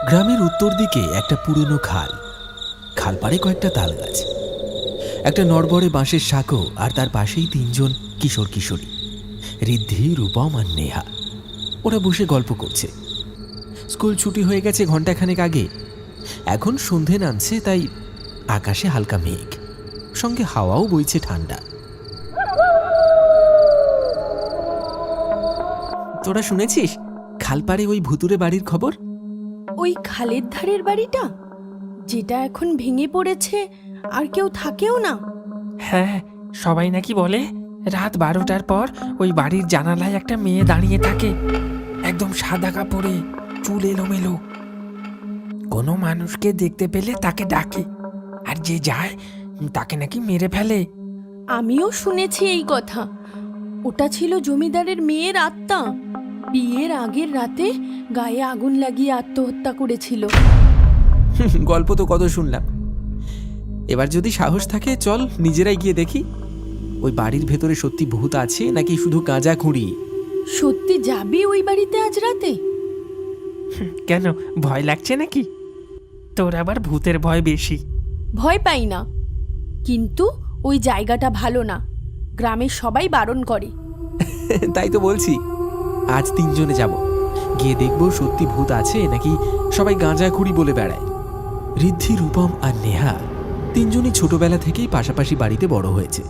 গ্রামের উত্তর দিকে একটা পুরনো খাল, খাল পাড়ে কয়েকটা তাল গাছ, একটা নড়বড়ে বাঁশের সাঁকো, আর তার পাশেই তিনজন কিশোর কিশোরী, ঋদ্ধি, রূপম আর নেহা। ওরা বসে গল্প করছে। স্কুল ছুটি হয়ে গেছে ঘণ্টাখানেক আগে। এখন সন্ধে নামছে, তাই আকাশে হালকা মেঘ, সঙ্গে হাওয়াও বইছে ঠান্ডা। তোরা শুনেছিস খালপাড়ে ওই ভুতুরে বাড়ির খবর? ওই খালের ধারের বাড়িটা, যেটা এখন ভেঙে পড়েছে আর কেউ থাকেও না? হ্যাঁ, সবাই নাকি বলে রাত 12টার পর ওই বাড়ির জানালায় একটা মেয়ে দাঁড়িয়ে থাকে, একদম সাদা কাপড়ে, চুল এলোমেলো। কোনো মানুষকে দেখতে পেলে তাকে ডাকে, আর যে যায় তাকে নাকি মেরে ফেলে। আমিও শুনেছি এই কথা। ওটা ছিল জমিদারের মেয়ের আত্মা। বিয়ের আগের রাতে গায়ে আগুন লাগিয়ে আত্মহত্যা করেছিল। গল্প তো কত শুনলাম, এবার যদি সাহস থাকে চল নিজেরাই গিয়ে দেখি ওই বাড়ির ভেতরে সত্যি ভূত আছে নাকি শুধু গাঁজা খুঁড়ি। সত্যি যাবি ওই বাড়িতে আজ রাতে? কেন, ভয় লাগছে নাকি? তোর আবার ভূতের ভয় বেশি। ভয় পাই না, কিন্তু ওই জায়গাটা ভালো না। গ্রামের সবাই বারণ করে। তাই তো বলছি, আজ তিনজনে যাব, গিয়ে দেখবো সত্যি ভূত আছে নাকি সবাই গাঁজা খুঁড়ি বলে বেড়ায়। ঋদ্ধি, রূপম আর নেহা তিনজনই ছোটবেলা থেকেই পাশাপাশি বাড়িতে বড় হয়েছে।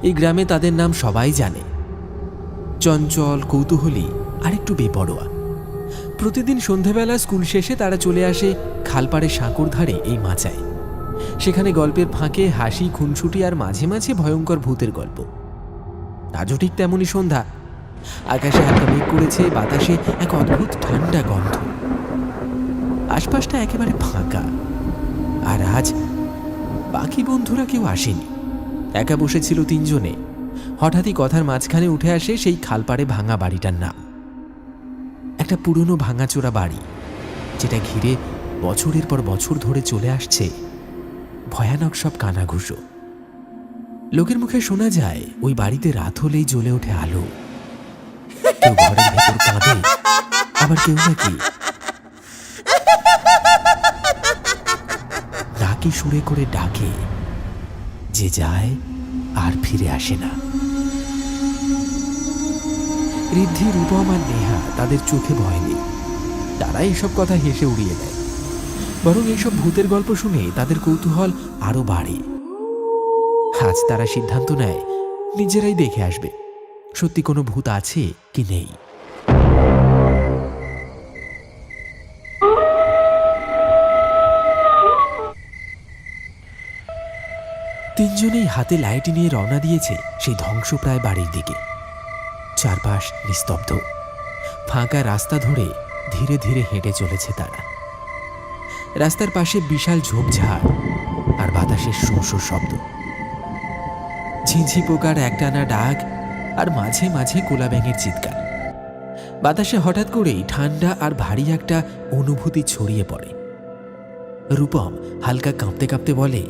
এই গ্রামে তাদের নাম সবাই জানে, চঞ্চল, কৌতূহলী আর একটু বেপরোয়া। প্রতিদিন সন্ধেবেলা স্কুল শেষে তারা চলে আসে খালপাড়ে সাঁকোর ধারে এই মাচায়। সেখানে গল্পের ফাঁকে হাসি, খুনসুটি আর মাঝে মাঝে ভয়ঙ্কর ভূতের গল্প। আজও ঠিক তেমনই সন্ধ্যা। আকাশে হালকা মেঘ করেছে, বাতাসে এক অদ্ভুত ঠান্ডা গন্ধ। আশপাশটা একেবারে ফাঁকা। আর আজ বাকি বন্ধুরা কেউ আসেনি, একা বসেছিল তিনজনে। হঠাৎই কথার মাঝখানে উঠে আসে সেই খালপাড়ে ভাঙা বাড়িটার নাম। একটা পুরনো ভাঙাচোরা বাড়ি, যেটা ঘিরে বছরের পর বছর ধরে চলে আসছে ভয়ানক সব কানাঘুষো। লোকের মুখে শোনা যায় ওই বাড়িতে রাত হলেই জ্বলে ওঠে আলো। কেউ ঘরের ভেতর কাঁদে, আবার কেউ নাকি ডাকি সুরে করে ডাকে, যে যায় আর ফিরে আসে না। ঋদ্ধি, রূপম আর নেহা তাদের চোখে ভয় নেই। তারা এইসব কথা হেসে উড়িয়ে দেয়, বরং এইসব ভূতের গল্প শুনে তাদের কৌতূহল আরো বাড়ে। আজ তারা সিদ্ধান্ত নেয় নিজেরাই দেখে আসবে সত্যি কোনো ভূত আছে কি নেই। তিনজনেই হাতে লাইট নিয়ে রওনা দিয়েছে সেই ধ্বংসপ্রায় বাড়ির দিকে। চারপাশ নিস্তব্ধ, ফাঁকা রাস্তা ধরে ধীরে ধীরে হেঁটে চলেছে তারা। রাস্তার পাশে বিশাল ঝোপঝাড় আর বাতাসের শোঁ শোঁ শব্দ, ঝিঁঝি পোকার একটানা ডাক আর মাঝে মাঝে কোলা ব্যাঙের চিৎকার। বাতাসে হঠাৎ করেই ঠান্ডা আর ভারী একটা অনুভূতি ছড়িয়ে পড়ে। রূপম হালকা কাঁপতে কাঁপতে বলে,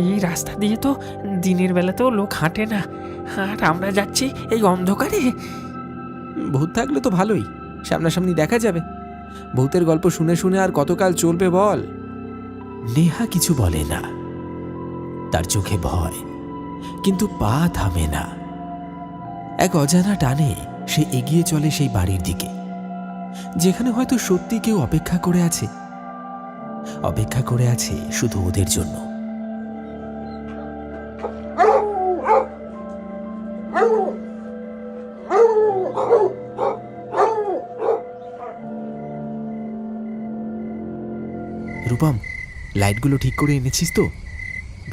এই রাস্তা দিয়ে তো দিনের বেলাতেও লোক হাঁটে না, আর আমরা যাচ্ছি এই অন্ধকারে। ভূত থাকলে তো ভালোই, সামনাসামনি দেখা যাবে। ভূতের গল্প শুনে শুনে আর কতকাল চলবে বল। নেহা কিছু বলে না, তার চোখে ভয়, কিন্তু পা থামে না। এক অজানা টানে সে এগিয়ে চলে সেই বাড়ির দিকে, যেখানে হয়তো সত্যি কেউ অপেক্ষা করে আছে, অপেক্ষা করে আছে শুধু ওদের জন্য। রূপম, লাইটগুলো ঠিক করে এনেছিস তো?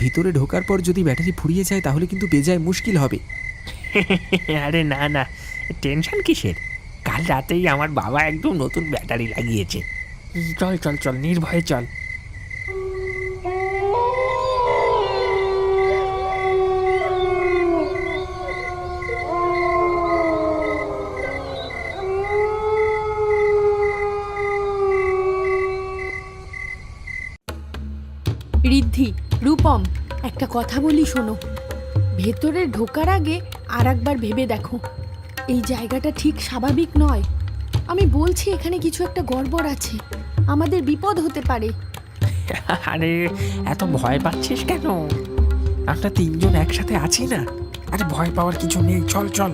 ভিতরে ঢোকার পর যদি ব্যাটারি ফুরিয়ে যায় তাহলে কিন্তু বেজায় মুশকিল হবে। আরে না না, টেনশন কিসের? কাল রাতেই আমার বাবা একদম নতুন ব্যাটারি লাগিয়েছে। চল চল চল, নির্ভয়ে চল। ঋদ্ধি, রূপম, একটা কথা বলি শোনো। ভেতরে ঢোকার আগে আর একবার ভেবে দেখো, এই জায়গাটা ঠিক স্বাভাবিক নয়। আমি বলছি এখানে কিছু একটা গড়বড় আছে, আমাদের বিপদ হতে পারে। আরে এত ভয় পাচ্ছিস কেন? আমরা তিনজন একসাথে আছি না। আরে ভয় পাওয়ার কিছু নেই, চল চল।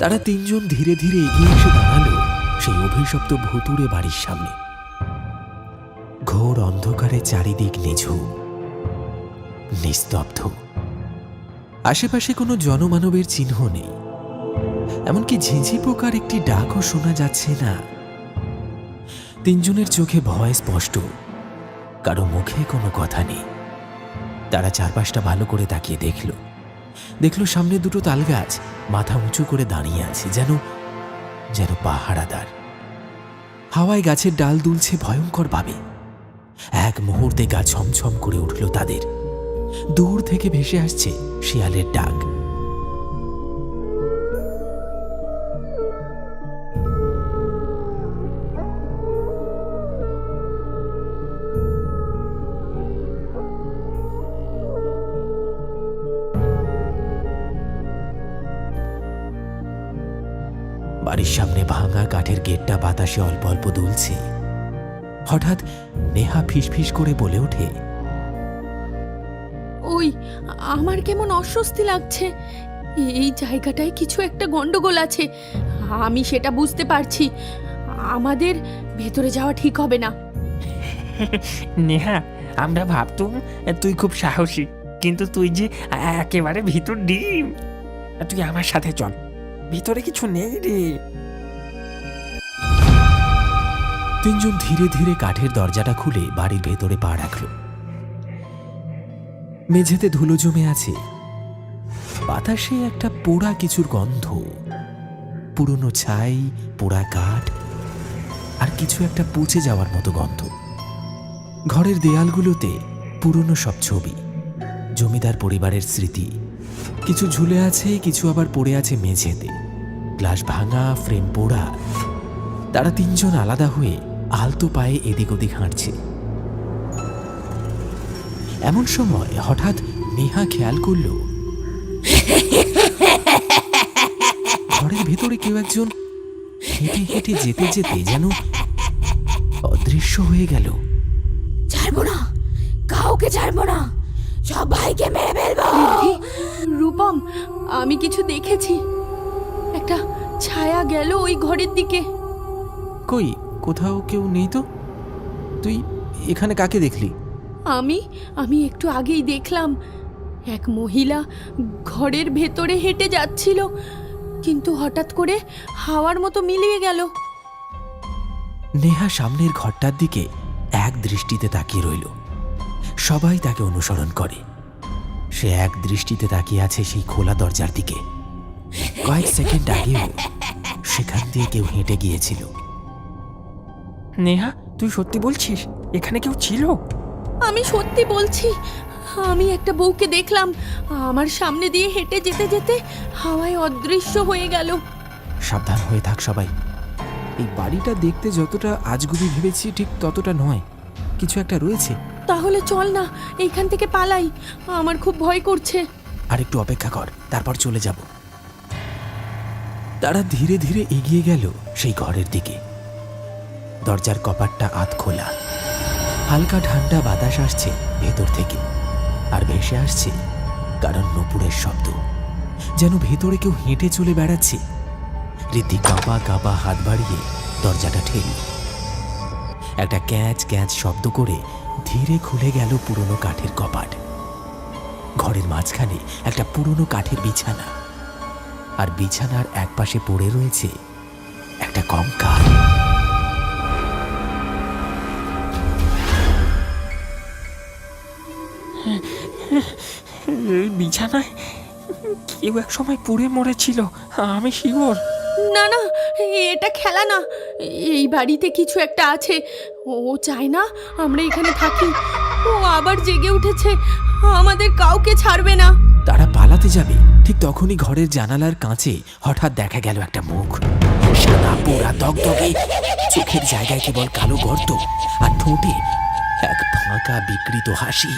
তারা তিনজন ধীরে ধীরে এগিয়ে এসে দাঁড়ালো সেই অভিশপ্ত ভুতুড়ে বাড়ির সামনে। ঘোর অন্ধকারে চারিদিক নিঝুম, নিস্তব্ধ। আশেপাশে কোনো জনমানবের চিহ্ন নেই, এমনকি ঝিঁঝি পোকার একটি ডাকও শোনা যাচ্ছে না। তিনজনের চোখে ভয় স্পষ্ট, কারো মুখে কোনো কথা নেই। তারা চারপাশটা ভালো করে তাকিয়ে দেখল সামনে দুটো তালগাছ মাথা উঁচু করে দাঁড়িয়ে আছে, যেন পাহারাদার। হাওয়ায় গাছের ডাল দুলছে ভয়ঙ্কর ভাবে। এক মুহূর্তে গা ছমছম করে উঠল তাদের। দূর থেকে ভেসে আসছে শিয়ালের ডাক। বাড়ির সামনে ভাঙা কাঠের গেটটা বাতাসে অল্প অল্প দুলছে। হঠাৎ নেহা ফিসফিস করে বলে ওঠে, ওই, আমার কেমন অস্বস্তি লাগছে। এই জায়গাটায় কিছু একটা গন্ডগোল আছে, আমি সেটা বুঝতে পারছি। আমাদের ভেতরে যাওয়া ঠিক হবে না। নেহা, আমরা ভাবতুম তুই খুব সাহসী, কিন্তু তুই যে একেবারে ভিতর ডিম। তুই আমার সাথে চল, ভিতরে কিছু নেই রে। তিনজন ধীরে ধীরে কাঠের দরজাটা খুলে বাড়ির ভেতরে পা রাখল। মেঝেতে ধুলো জমে আছে, বাতাসে একটা পোড়া কিছুর গন্ধ, পুরনো ছাই, পোড়া কাঠ আর কিছু একটা পচে যাওয়ার মতো গন্ধ। ঘরের দেয়ালগুলোতে পুরনো সব ছবি, জমিদার পরিবারের স্মৃতি। কিছু ঝুলে আছে, কিছু আবার পড়ে আছে মেঝেতে। গ্লাস ভাঙা, ফ্রেম পোড়া। তারা তিনজন আলাদা হয়ে আলতো পায়ে এদিক ওদিক হাঁটছে। এমন সময় হঠাৎ নেহা খেয়াল করল ঘরের ভেতরে কেউ একজন হেঁটে হেঁটে যেতে যেতে যেন অদৃশ্য হয়ে গেল। ছাড়বো না, কাউকে ছাড়বো না, সবাইকে মেরে ফেলবো। রূপম, আমি কিছু দেখেছি। একটা ছায়া গেল ওই ঘরের দিকে। কই, কোথাও কেউ নেই তো। তুই এখানে কাকে দেখলি? আমি একটু আগেই দেখলাম এক মহিলা ঘরের ভেতরে হেঁটে যাচ্ছিল, কিন্তু হঠাৎ করে হাওয়ার মতো মিলিয়ে গেল। নেহা সামনের ঘরটার দিকে এক দৃষ্টিতে তাকিয়ে রইল। সবাই তাকে অনুসরণ করে। সে এক দৃষ্টিতে তাকিয়ে আছে সেই খোলা দরজার দিকে। কয়েক সেকেন্ড আগেও সেখান দিয়ে কেউ হেঁটে গিয়েছিল। নেহা, তুই সত্যি বলছিস এখানে কেউ ছিল? আমি সত্যি বলছি, আমি একটা বউকে দেখলাম আমার সামনে দিয়ে হেঁটে যেতে যেতে হাওয়ায় অদৃশ্য হয়ে গেল। সাবধান হয়ে থাক সবাই। এই বাড়িটা দেখতে যতটা আজগুবি ভেবেছি ঠিক ততটা নয়, কিছু একটা রয়েছে। তাহলে চল না, এইখান থেকে পালাই, আমার খুব ভয় করছে। আর একটু অপেক্ষা কর, তারপর চলে যাব। তারা ধীরে ধীরে এগিয়ে গেল সেই ঘরের দিকে। দরজার কপাটটা আধ খোলা। হালকা ঠান্ডা বাতাস আসছে ভেতর থেকে, আর ভেসে আসছে কারণ নূপুরের শব্দ, যেন ভেতরে কেউ হেঁটে চলে বেড়াচ্ছে। ঋদ্ধি কাঁপা কাঁপা হাত বাড়িয়ে দরজাটা ঠেলি। একটা ক্যাঁচ ক্যাঁচ শব্দ করে ধীরে খুলে গেল পুরনো কাঠের কপাট। ঘরের মাঝখানে একটা পুরনো কাঠের বিছানা, আর বিছানার একপাশে পড়ে রয়েছে একটা কঙ্কাল। এই বিছানায় কেউ এক সময় পড়ে মরেছিল, আমি শিওর। না না, এটা খেলা না, এই বাড়িতে কিছু একটা আছে। ও চায় না আমরা এখানে থাকি। ও আবার জেগে উঠেছে, আমাদের কাউকে ছাড়বে না। তারা পালাতে যাবে, ঠিক তখনই ঘরের জানালার কাঁচে হঠাৎ দেখা গেল একটা মুখ। সাদা পোড়া দগদগে, চোখের জায়গায় কেবল কালো গর্ত, আর ঠোঁটে এক ফাঁকা বিকৃত হাসি।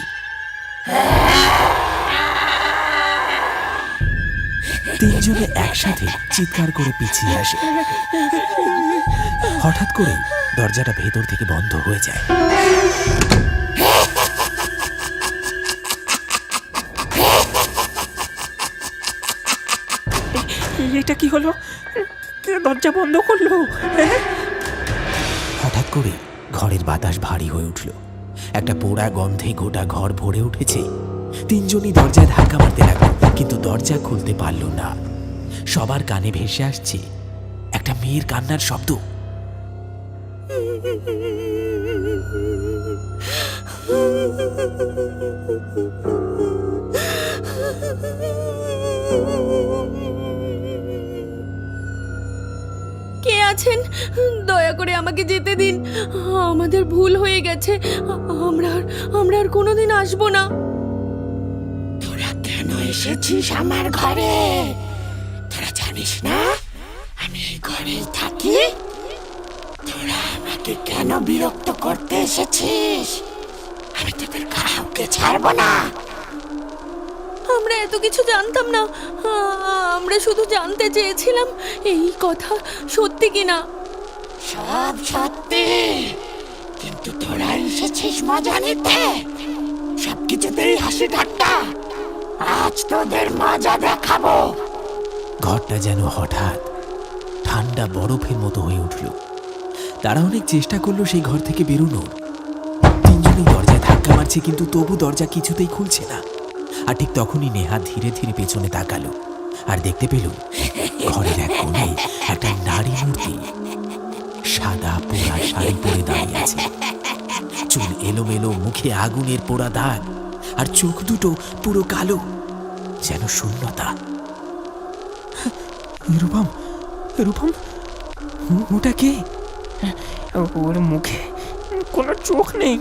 তিনজনে একসাথে চিৎকার করে পিছিয়ে আসে। হঠাৎ করে দরজাটা ভেতর থেকে বন্ধ হয়ে যায়। এটা কি হলো? কে দরজা বন্ধ করলো? হঠাৎ করে ঘরের বাতাস ভারী হয়ে উঠল। একটা পোড়া গন্ধে গোটা ঘর ভরে উঠেছে। তিনজনই দরজায় ধাক্কা মারতে লাগলো, কিন্তু দরজা খুলতে পারল না। সবার কানে ভেসে আসছে একটা মেয়ের কান্নার শব্দ। কে আছেন? দয়া করে আমাকে যেতে দিন। আমাদের ভুল হয়ে গেছে। আমরা আর কোনোদিন আসবো না। তোরা কেন এসেছিস আমার ঘরে? তোরা জানিস না আমি এই ঘরেই থাকি? তোরা আমাকে কেন বিরক্ত করতে এসেছিস? আমি তোদের কাউকে ছাড়বো না। আমরা এত কিছু জানতাম না। আমরা শুধু জানতে চেয়েছিলাম এই কথা সত্যি কিনা। সব সত্যি, কিন্তু তোরা এসেছিস মজা নিতে। সবকিছুতেই হাসি ঠাট্টা। আজ তোদের মজা দেখাবো। ঘরটা যেন হঠাৎ ঠান্ডা বরফের মতো হয়ে উঠল। তারা অনেক চেষ্টা করলো সেই ঘর থেকে বেরোনোর। তিনজনেই দরজায় ধাক্কা মারছে, কিন্তু তবু দরজা কিছুতেই খুলছে না। আর ঠিক তখনই নেহা ধীরে ধীরে পেছনে তাকালো আর দেখতে পেল ঘরের এক কোণে একটা নারী মূর্তি সাদা পোড়া শাড়ি পরে দাঁড়িয়ে আছে। চুল এলোমেলো, মুখে আগুনের পোড়া দাগ, আর চোখ দুটো পুরো কালো, যেন শূন্যতা। রূপম, রূপম, ওটা কে? ওর মুখে কোনো চোখ নেই,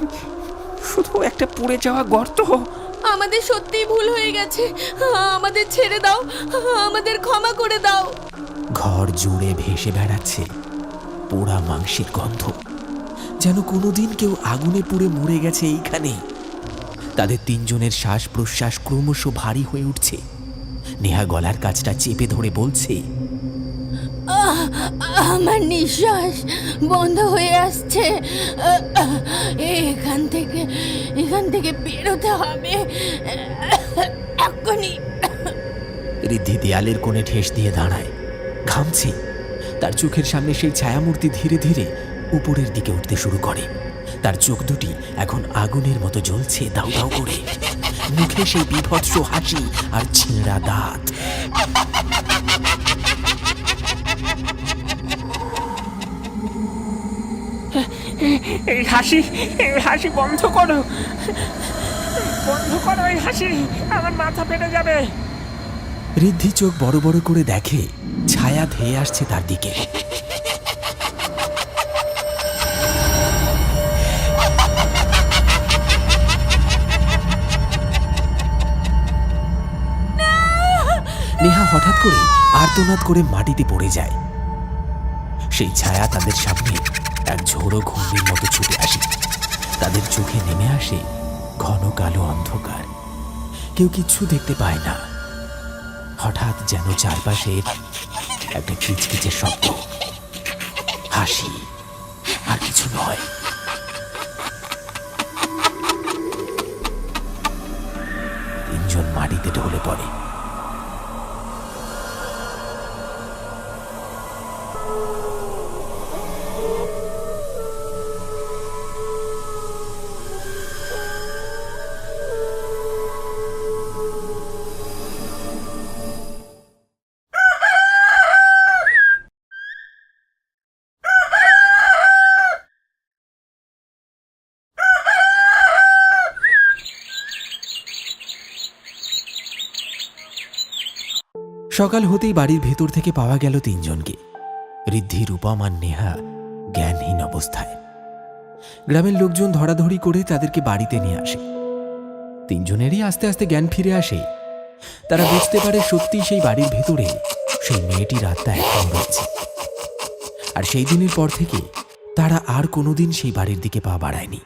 শুধু একটা পুড়ে যাওয়া গর্ত। আমাদের সত্যিই ভুল হয়ে গেছে। আমাদের ছেড়ে দাও, আমাদের ক্ষমা করে দাও। ঘর জুড়ে ভেসে বেড়াচ্ছে পোড়া মাংসের গন্ধ, যেন কোনোদিন কেউ আগুনে পুড়ে মরে গেছে এইখানে। তাদের তিনজনের শ্বাস প্রশ্বাস ক্রমশ ভারী হয়ে উঠছে। নেহা গলার কাছটা চেপে ধরে বলছে, আমার নিঃশ্বাস বন্ধ হয়ে আসছে। এখান থেকে বেরোতে হবে এক্ষুনি। ঋদ্ধি দেয়ালের কোণে ঠেস দিয়ে দাঁড়ায়, ঘামছে। তার চোখের সামনে সেই ছায়ামূর্তি ধীরে ধীরে উপরের দিকে উঠতে শুরু করে। তার চোখ দুটি এখন আগুনের মতো জ্বলছে দাউ দাউ করে। মুখে সেই বিভৎস হাসি আর ছেঁড়া দাঁত। এই হাসি বন্ধ করো, বন্ধ করো এই হাসি, আমার মাথা ফেটে যাবে। ঋদ্ধি চোখ বড় বড় করে দেখে ছায়া ধেয়ে আসছে তার দিকে। নেহা হঠাৎ করে আর্তনাদ করে মাটিতে পড়ে যায়। সেই ছায়া তাদের সামনে এক ঝোড়ো ঘূর্ণির মতো ছুটে আসে। তাদের চোখে নেমে আসে ঘন কালো অন্ধকার। কেউ কিচ্ছু দেখতে পায় না। হঠাৎ যেন চারপাশে একটা কিচকিচে শব্দ, হাসি, আর কিছু নয়। তিনজন মাটিতে ঢলে পড়ে। সকাল হতেই বাড়ির ভেতর থেকে পাওয়া গেল তিনজনকে, ঋদ্ধি, রূপম আর নেহা জ্ঞানহীন অবস্থায়। গ্রামের লোকজন ধরাধরি করে তাদেরকে বাড়িতে নিয়ে আসে। তিনজনেরই আস্তে আস্তে জ্ঞান ফিরে আসে। তারা বুঝতে পারে সত্যি সেই বাড়ির ভেতরে সেই মেয়েটির আত্মা এখন রয়েছে। আর সেই দিনের পর থেকে তারা আর কোনোদিন সেই বাড়ির দিকে পা বাড়ায়নি।